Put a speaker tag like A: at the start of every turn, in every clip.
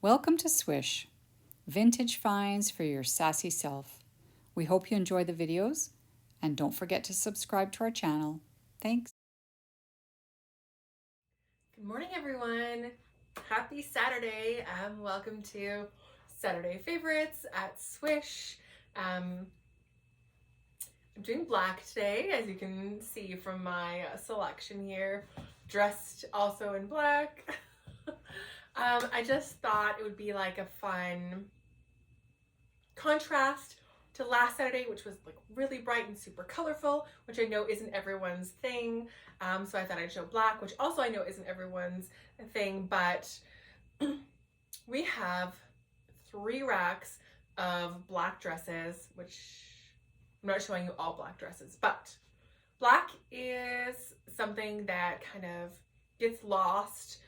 A: Welcome to Swish, vintage finds for your sassy self. We hope you enjoy the videos and don't forget to subscribe to our channel. Thanks.
B: Good morning, everyone. Happy Saturday. Welcome to Saturday Favorites at Swish. I'm doing black today, as you can see from my selection here. Dressed also in black. I just thought it would be like a fun contrast to last Saturday, which was like really bright and super colorful, which I know isn't everyone's thing. So I thought I'd show black, which also I know isn't everyone's thing, but we have 3 racks of black dresses, which I'm not showing you all black dresses, but black is something that kind of gets lost,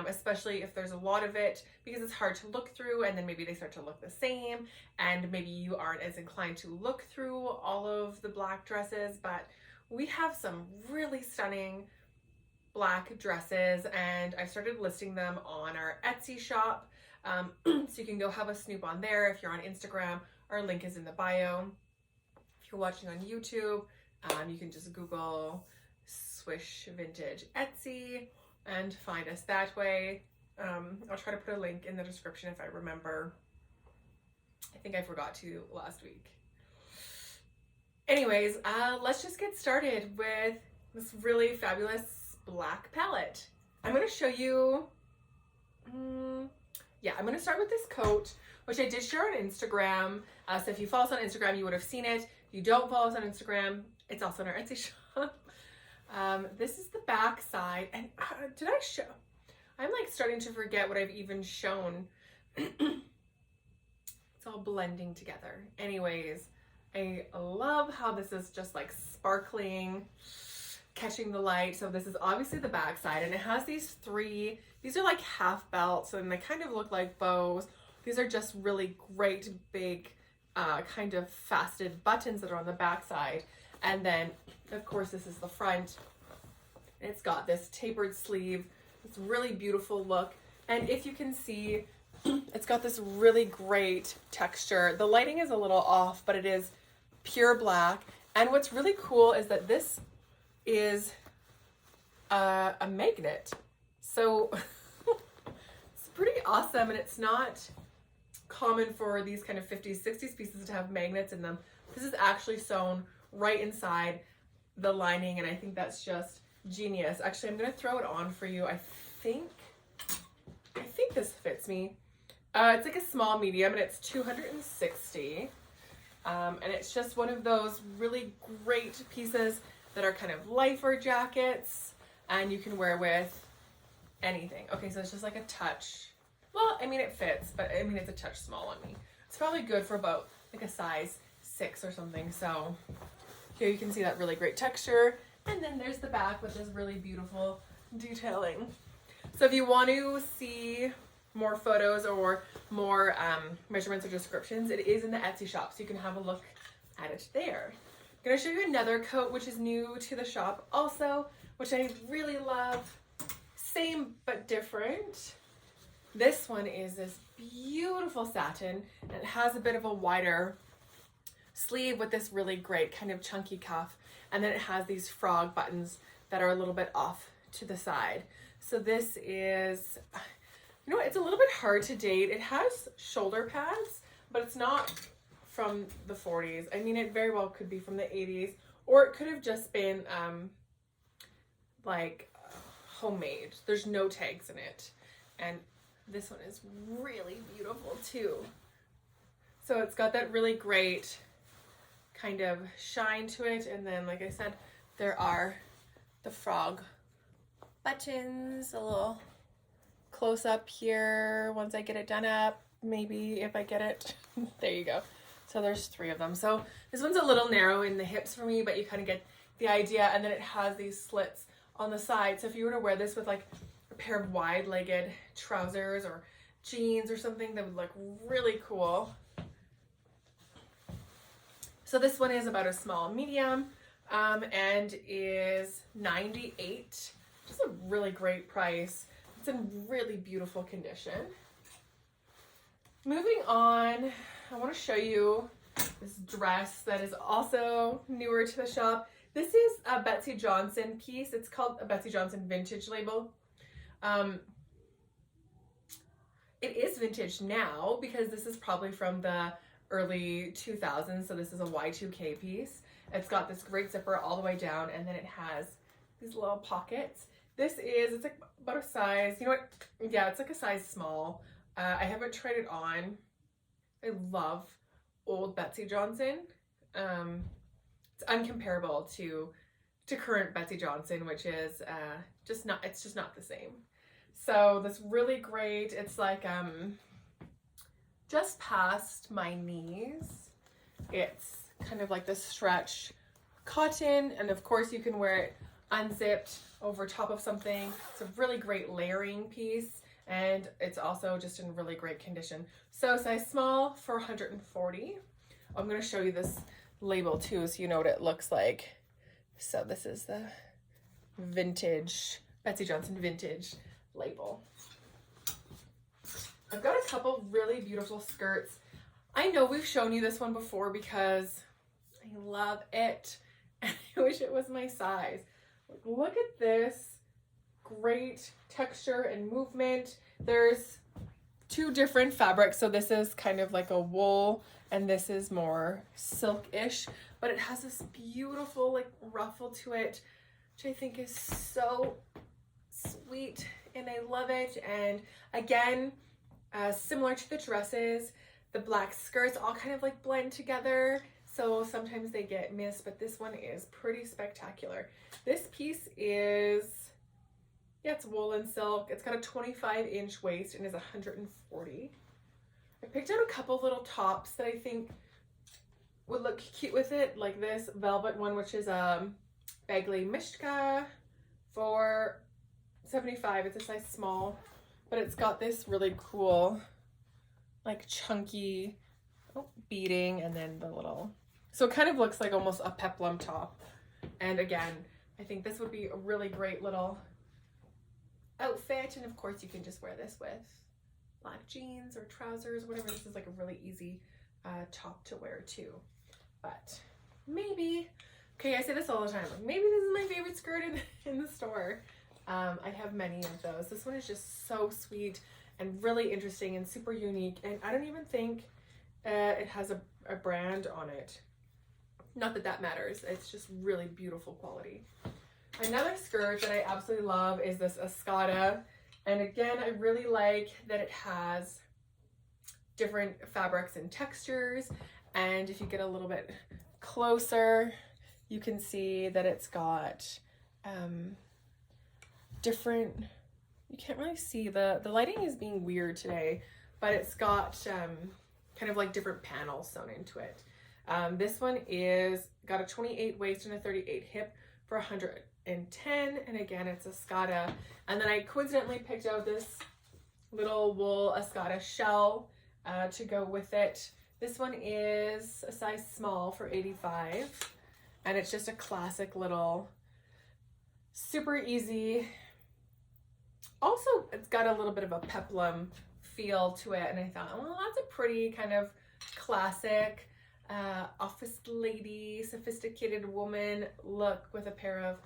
B: especially if there's a lot of it, because it's hard to look through, and then maybe they start to look the same, and maybe you aren't as inclined to look through all of the black dresses. But we have some really stunning black dresses, and I started listing them on our Etsy shop. So you can go have a snoop on there. If you're on Instagram, our link is in the bio. If you're watching on YouTube, you can just Google Swish Vintage Etsy and find us that way. I'll try to put a link in the description if I remember. I think I forgot to last week. Anyways, let's just get started with this really fabulous black palette. I'm going to show you, I'm going to start with this coat, which I did share on Instagram. So if you follow us on Instagram, you would have seen it. If you don't follow us on Instagram, it's also on our Etsy shop. This is the back side, and did I show? I'm like starting to forget what I've even shown. It's all blending together. Anyways, I love how this is just like sparkling, catching the light. So this is obviously the back side, and it has these are like half belts, and they kind of look like bows. These are just really great big kind of faceted buttons that are on the back side. And then of course this is the front. It's got this tapered sleeve. It's really beautiful look. And if you can see, it's got this really great texture. The lighting is a little off, but it is pure black. And what's really cool is that this is a magnet. So it's pretty awesome, and it's not common for these kind of 50s, 60s pieces to have magnets in them. This is actually sewn right inside the lining, and I think that's just genius. Actually, I'm going to throw it on for you. I think this fits me. It's like a small medium, and it's 260. And it's just one of those really great pieces that are kind of lifer jackets, and you can wear with anything. Okay, so it's just like a touch. Well, I mean, it fits, but I mean, it's a touch small on me. It's probably good for about like a size 6 or something. So here you can see that really great texture. And then there's the back with this really beautiful detailing. So if you want to see more photos or more measurements or descriptions, it is in the Etsy shop, so you can have a look at it there. I'm going to show you another coat which is new to the shop also, which I really love. Same but different. This one is this beautiful satin, and it has a bit of a wider sleeve with this really great kind of chunky cuff, and then it has these frog buttons that are a little bit off to the side. So this is, it's a little bit hard to date. It has shoulder pads, but it's not from the 40s. I mean, it very well could be from the 80s, or it could have just been homemade. There's no tags in it. And this one is really beautiful too. So it's got that really great kind of shine to it, and then like I said, there are the frog buttons. A little close up here once I get it done up, maybe if I get it. There you go. So there's 3 of them. So this one's a little narrow in the hips for me, but you kind of get the idea. And then it has these slits on the side, so if you were to wear this with like a pair of wide-legged trousers or jeans or something, that would look really cool. So this one is about a small medium, and is $98, which is a really great price. It's in really beautiful condition. Moving on, I want to show you this dress that is also newer to the shop. This is a Betsey Johnson piece. It's called a Betsey Johnson vintage label. It is vintage now because this is probably from the early 2000s. So this is a Y2K piece. It's got this great zipper all the way down, and then it has these little pockets. It's like about a size, you know what? Yeah, it's like a size small. I haven't tried it on. I love old Betsey Johnson. It's uncomparable to current Betsey Johnson, which is just not the same. So that's really great. It's like just past my knees. It's kind of like this stretch cotton, and of course you can wear it unzipped over top of something. It's a really great layering piece, and it's also just in really great condition. So size small for 140. I'm going to show you this label too so you know what it looks like. So this is the vintage Betsey Johnson vintage label. I've got a couple really beautiful skirts. I know we've shown you this one before because I love it and I wish it was my size. Look at this great texture and movement. There's two different fabrics. So this is kind of like a wool and this is more silk-ish, but it has this beautiful like ruffle to it, which I think is so sweet and I love it. And again, similar to the dresses, the black skirts all kind of like blend together. So sometimes they get missed, but this one is pretty spectacular. This piece is, yeah, it's wool and silk. It's got a 25-inch waist and is 140. I picked out a couple little tops that I think would look cute with it, like this velvet one, which is Bagley Mishka for $75. It's a size small, but it's got this really cool, like chunky beading, and then the little, so it kind of looks like almost a peplum top. And again, I think this would be a really great little outfit. And of course you can just wear this with black jeans or trousers, whatever. This is like a really easy top to wear too. But maybe, okay, I say this all the time, like maybe this is my favorite skirt in the store. I have many of those. This one is just so sweet and really interesting and super unique. And I don't even think it has a brand on it. Not that that matters. It's just really beautiful quality. Another skirt that I absolutely love is this Escada. And again, I really like that it has different fabrics and textures. And if you get a little bit closer, you can see that it's got different, you can't really see, the lighting is being weird today, but it's got kind of like different panels sewn into it. This one is got a 28 waist and a 38 hip for 110, and again it's Escada. And then I coincidentally picked out this little wool Escada shell to go with it. This one is a size small for 85, and it's just a classic little, super easy. Also, it's got a little bit of a peplum feel to it, and I thought, well, that's a pretty kind of classic office lady, sophisticated woman look with a pair of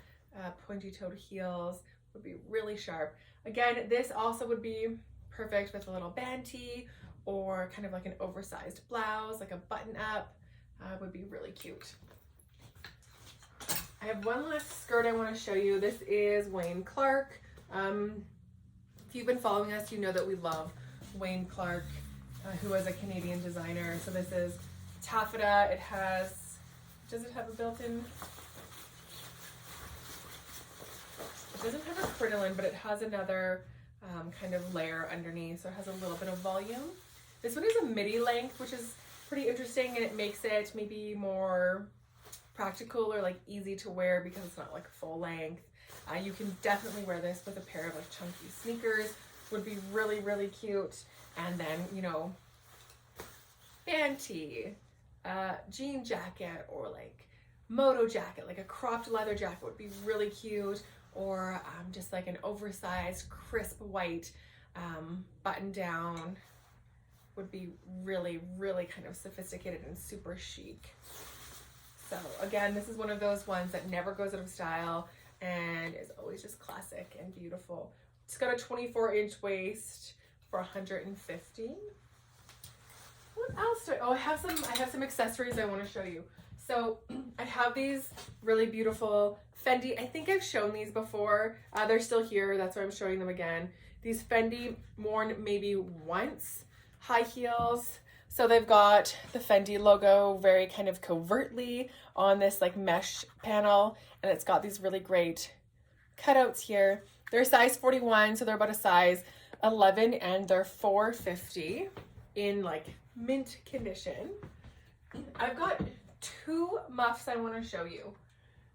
B: pointy-toed heels. Would be really sharp. Again, this also would be perfect with a little band tee or kind of like an oversized blouse, like a button up. Would be really cute. I have one last skirt I want to show you. This is Wayne Clark. If you've been following us, you know that we love Wayne Clark, who is a Canadian designer. So this is taffeta. It has, does it have a built-in? It doesn't have a crinoline, but it has another kind of layer underneath, so it has a little bit of volume. This one is a midi length, which is pretty interesting, and it makes it maybe more practical or like easy to wear because it's not like full length. You can definitely wear this with a pair of like chunky sneakers. Would be really, really cute. And then, you know, band tee, jean jacket, or like moto jacket, like a cropped leather jacket would be really cute. Or just like an oversized crisp white button down would be really, really kind of sophisticated and super chic. So again, this is one of those ones that never goes out of style and is always just classic and beautiful. It's got a 24-inch waist for $150. What else do I have some accessories I want to show you. So I have these really beautiful Fendi. I think I've shown these before. They're still here. That's why I'm showing them again. These Fendi worn maybe once high heels. So they've got the Fendi logo very kind of covertly on this like mesh panel, and it's got these really great cutouts here. They're size 41, so they're about a size 11, and they're $450 in like mint condition. I've got two muffs I want to show you.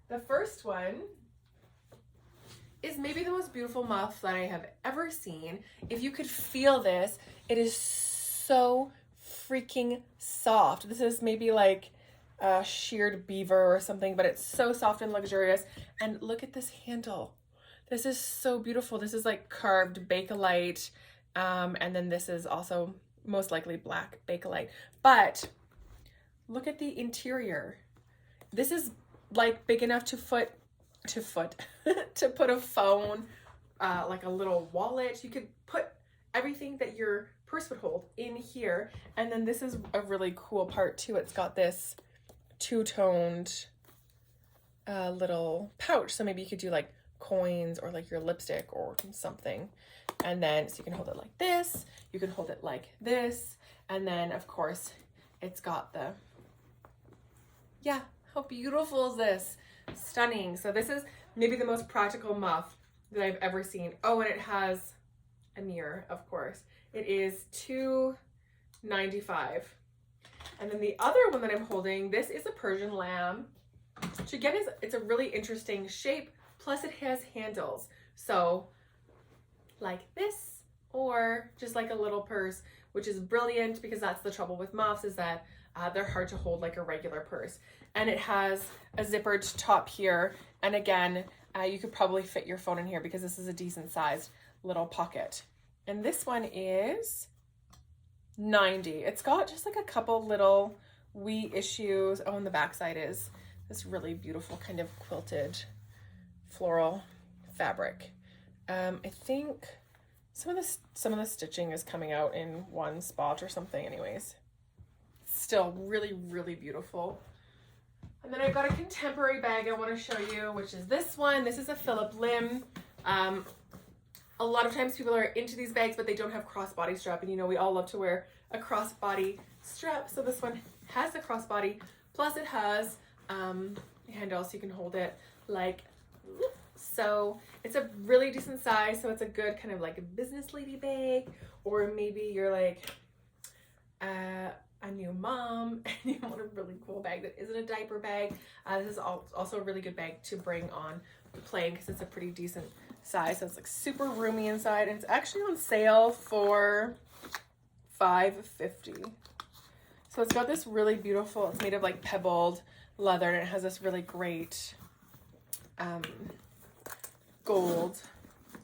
B: The first one is maybe the most beautiful muff that I have ever seen. If you could feel this, it is so freaking soft. This is maybe like a sheared beaver or something, but it's so soft and luxurious. And look at this handle. This is so beautiful. This is like carved Bakelite, and then this is also most likely black Bakelite. But look at the interior. This is like big enough to to put a phone, like a little wallet. You could put everything that your purse would hold in here. And then this is a really cool part too. It's got this two-toned little pouch. So maybe you could do like coins or like your lipstick or something. And then so you can hold it like this, you can hold it like this, and then of course it's got the, yeah, how beautiful is this? Stunning. So this is maybe the most practical muff that I've ever seen. Oh, and it has a mirror, of course. It is $2.95. And then the other one that I'm holding, this is a Persian lamb, which again is, it's a really interesting shape, plus it has handles. So like this, or just like a little purse, which is brilliant because that's the trouble with muffs, is that they're hard to hold like a regular purse. And it has a zippered top here. And again, you could probably fit your phone in here because this is a decent sized little pocket. And this one is $90. It's got just like a couple little wee issues. Oh, and the backside is this really beautiful kind of quilted floral fabric. I think some of the stitching is coming out in one spot or something anyways. Still really, really beautiful. And then I've got a contemporary bag I want to show you, which is this one. This is a Phillip Lim. A lot of times people are into these bags, but they don't have crossbody strap. And you know, we all love to wear a crossbody strap. So this one has a crossbody, plus it has handle so you can hold it like so. It's a really decent size, so it's a good kind of like a business lady bag, or maybe you're like a new mom and you want a really cool bag that isn't a diaper bag. This is also a really good bag to bring on the plane because it's a pretty decent size. So it's like super roomy inside, and it's actually on sale for $5.50. So it's got this really beautiful, it's made of like pebbled leather, and it has this really great gold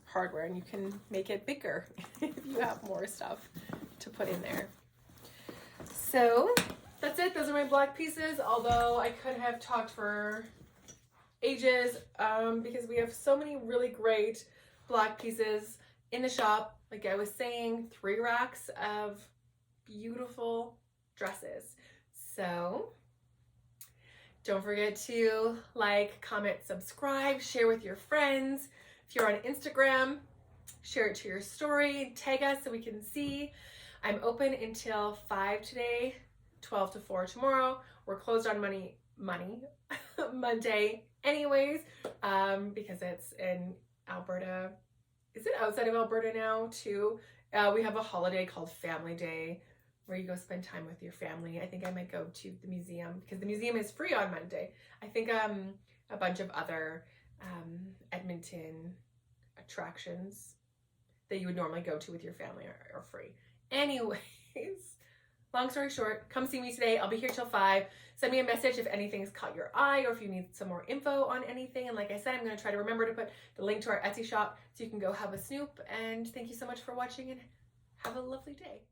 B: hardware, and you can make it bigger if you have more stuff to put in there. So that's it. Those are my black pieces, although I could have talked for ages because we have so many really great black pieces in the shop. Like I was saying, 3 racks of beautiful dresses. So don't forget to like, comment, subscribe, share with your friends. If you're on Instagram, share it to your story, tag us so we can see. I'm open until 5 today, 12 to 4 tomorrow. We're closed on Monday anyways, because it's in Alberta. Is it outside of Alberta now too? We have a holiday called Family Day where you go spend time with your family. I think I might go to the museum because the museum is free on Monday. I think a bunch of other Edmonton attractions that you would normally go to with your family are free. Anyways, long story short, come see me today. I'll be here till 5. Send me a message if anything's caught your eye or if you need some more info on anything. And like I said, I'm going to try to remember to put the link to our Etsy shop so you can go have a snoop. And thank you so much for watching, and have a lovely day.